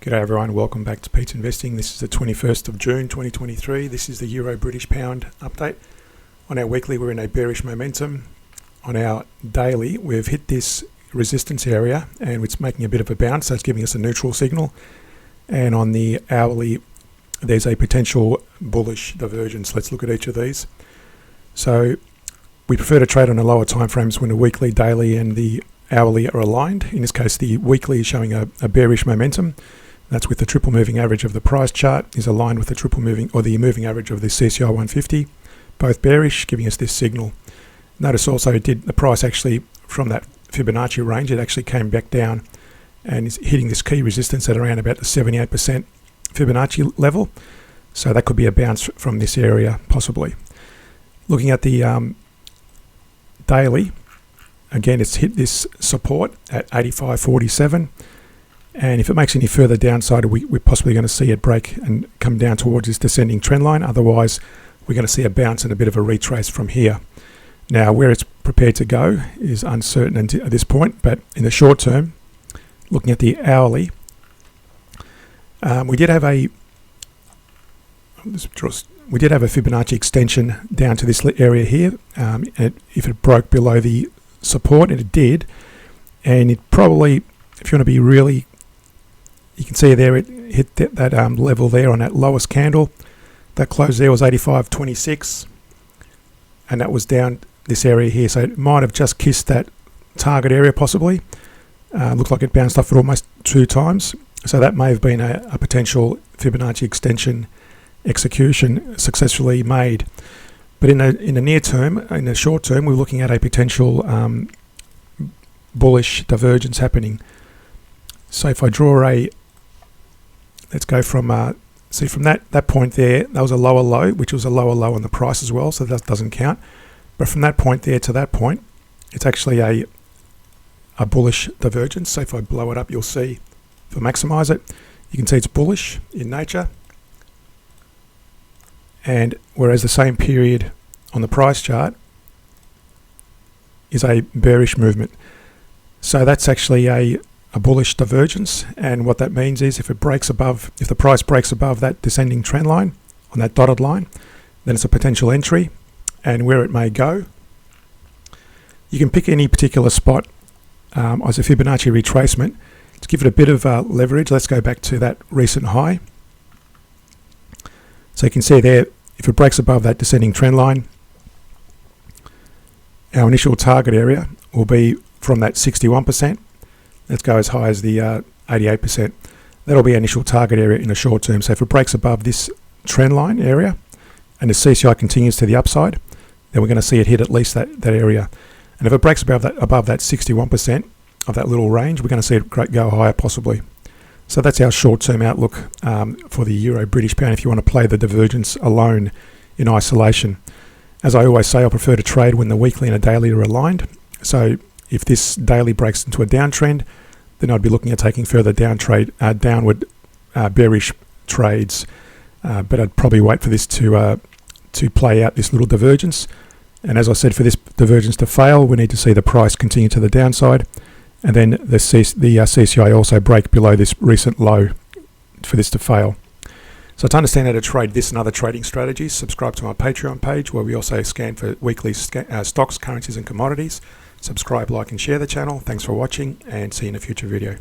G'day everyone, welcome back to Pete's Investing. This is the 21st of June 2023. This is the Euro British Pound update. On our weekly we're in a bearish momentum. On our daily we've hit this resistance area and it's making a bit of a bounce, so it's giving us a neutral signal. And on the hourly there's a potential bullish divergence. Let's look at each of these. So we prefer to trade on the lower time frames when the weekly, daily and the hourly are aligned. In this case the weekly is showing a bearish momentum. That's with the triple moving average of the price chart is aligned with the triple moving or the moving average of the CCI 150, both bearish, giving us this signal. Notice also the price actually from that Fibonacci range, it actually came back down and is hitting this key resistance at around about the 78% Fibonacci level. So that could be a bounce from this area possibly. Looking at the daily, again it's hit this support at 85.47. And if it makes any further downside, we're possibly going to see it break and come down towards this descending trend line. Otherwise, we're going to see a bounce and a bit of a retrace from here. Now, where it's prepared to go is uncertain at this point, but in the short term, looking at the hourly, we did have a Fibonacci extension down to this area here. And if it broke below the support, and it did, and it probably, if you want to be really, you can see there it hit that level there on that lowest candle. That close there was 85.26 and that was down this area here, so it might have just kissed that target area possibly. Looked like it bounced off it almost 2 times, so that may have been a potential Fibonacci extension execution successfully made. But in the near term, in the short term, we're looking at a potential bullish divergence happening. So if I draw let's go from see from that point there, that was a lower low, which was a lower low on the price as well, so that doesn't count. But from that point there to that point, it's actually a bullish divergence. So if I blow it up, you'll see, if I maximize it, you can see it's bullish in nature. And whereas the same period on the price chart is a bearish movement. So that's actually a bullish divergence, and what that means is if the price breaks above that descending trend line on that dotted line, then it's a potential entry. And where it may go, you can pick any particular spot as a Fibonacci retracement to give it a bit of leverage. Let's go back to that recent high. So you can see there, if it breaks above that descending trend line, our initial target area will be from that 61%. Let's go as high as the 88%. That'll be our initial target area in the short term. So if it breaks above this trend line area and the CCI continues to the upside, then we're going to see it hit at least that area. And if it breaks above that 61% of that little range, we're going to see it go higher possibly. So that's our short-term outlook for the Euro British Pound if you want to play the divergence alone in isolation. As I always say, I prefer to trade when the weekly and the daily are aligned. So if this daily breaks into a downtrend, then I'd be looking at taking further downward bearish trades. But I'd probably wait for this to play out this little divergence. And as I said, for this divergence to fail, we need to see the price continue to the downside, and then the CCI also break below this recent low for this to fail. So to understand how to trade this and other trading strategies, subscribe to my Patreon page where we also scan for weekly stocks, currencies and commodities. Subscribe, like and share the channel. Thanks for watching and see you in a future video.